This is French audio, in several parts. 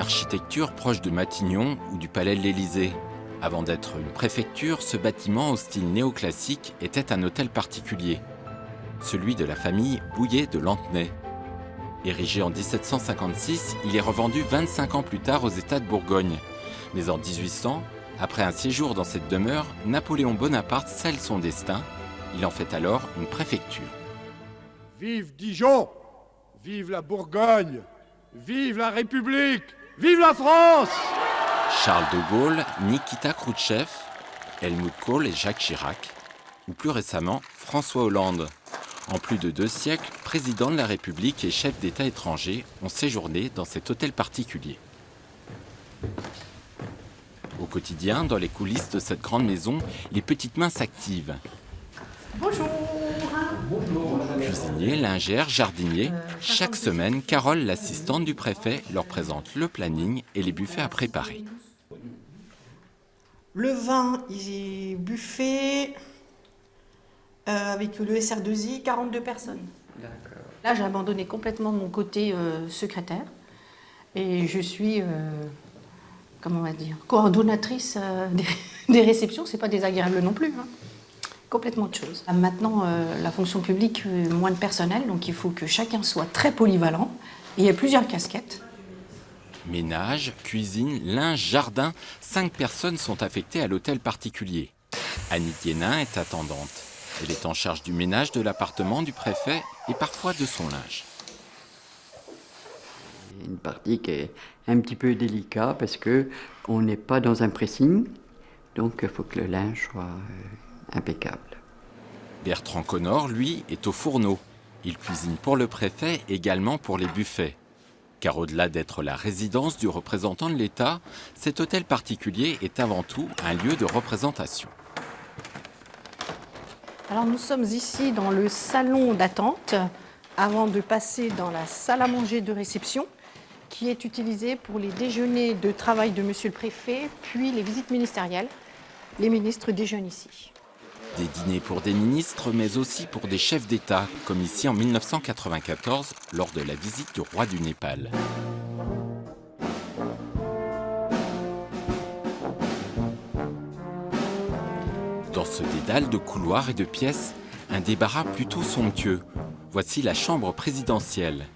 architecture proche de Matignon ou du palais de l'Élysée. Avant d'être une préfecture, ce bâtiment au style néoclassique était un hôtel particulier, celui de la famille Bouillet de Lantenay. Érigé en 1756, il est revendu 25 ans plus tard aux États de Bourgogne. Mais en 1800, après un séjour dans cette demeure, Napoléon Bonaparte scelle son destin. Il en fait alors une préfecture. Vive Dijon! Vive la Bourgogne! Vive la République! Vive la France! Charles de Gaulle, Nikita Khrouchtchev, Helmut Kohl et Jacques Chirac, ou plus récemment François Hollande. En plus de 2 siècles, président de la République et chef d'État étranger ont séjourné dans cet hôtel particulier. Au quotidien, dans les coulisses de cette grande maison, les petites mains s'activent. Bonjour. Cuisiniers, lingères, jardiniers, chaque semaine, Carole, l'assistante du préfet, leur présente le planning et les buffets à préparer. Le vin, buffet avec le SR2I, 42 personnes. D'accord. Là, j'ai abandonné complètement mon côté secrétaire et je suis, comment on va dire, coordonnatrice des réceptions. C'est pas désagréable non plus. Hein. Complètement autre chose. Maintenant, la fonction publique, moins de personnel, donc il faut que chacun soit très polyvalent. Et il y a plusieurs casquettes. Ménage, cuisine, linge, jardin, 5 personnes sont affectées à l'hôtel particulier. Annie Guénin est attendante. Elle est en charge du ménage de l'appartement du préfet et parfois de son linge. Une partie qui est un petit peu délicate parce qu'on n'est pas dans un pressing, donc il faut que le linge soit impeccable. Bertrand Connor, lui, est au fourneau. Il cuisine pour le préfet, également pour les buffets. Car au-delà d'être la résidence du représentant de l'État, cet hôtel particulier est avant tout un lieu de représentation. Alors nous sommes ici dans le salon d'attente avant de passer dans la salle à manger de réception qui est utilisée pour les déjeuners de travail de monsieur le préfet, puis les visites ministérielles. Les ministres déjeunent ici. Des dîners pour des ministres, mais aussi pour des chefs d'État, comme ici en 1994, lors de la visite du roi du Népal. Dans ce dédale de couloirs et de pièces, un débarras plutôt somptueux. Voici la chambre présidentielle.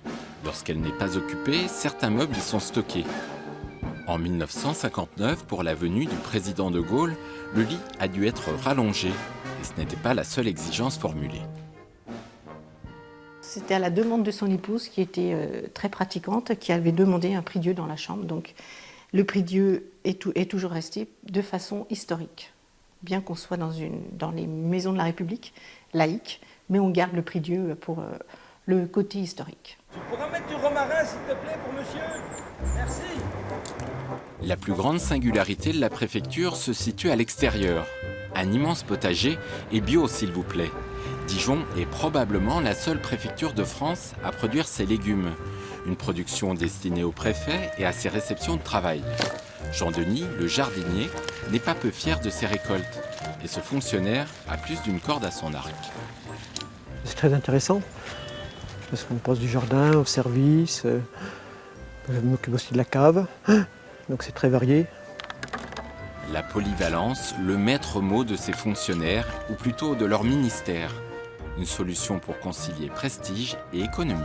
Lorsqu'elle n'est pas occupée, certains meubles y sont stockés. En 1959, pour la venue du président de Gaulle, le lit a dû être rallongé. Et ce n'était pas la seule exigence formulée. C'était à la demande de son épouse, qui était très pratiquante, qui avait demandé un prie-dieu dans la chambre. Donc le prie-dieu est toujours resté de façon historique. Bien qu'on soit dans les maisons de la République, laïques, mais on garde le prie-dieu pour le côté historique. Tu pourras mettre du romarin, s'il te plaît, pour monsieur? Merci. La plus grande singularité de la préfecture se situe à l'extérieur. Un immense potager et bio, s'il vous plaît. Dijon est probablement la seule préfecture de France à produire ses légumes. Une production destinée au préfet et à ses réceptions de travail. Jean Denis, le jardinier, n'est pas peu fier de ses récoltes. Et ce fonctionnaire a plus d'une corde à son arc. C'est très intéressant, parce qu'on passe du jardin au service, je m'occupe aussi de la cave, donc c'est très varié. La polyvalence, le maître mot de ces fonctionnaires, ou plutôt de leur ministère. Une solution pour concilier prestige et économie.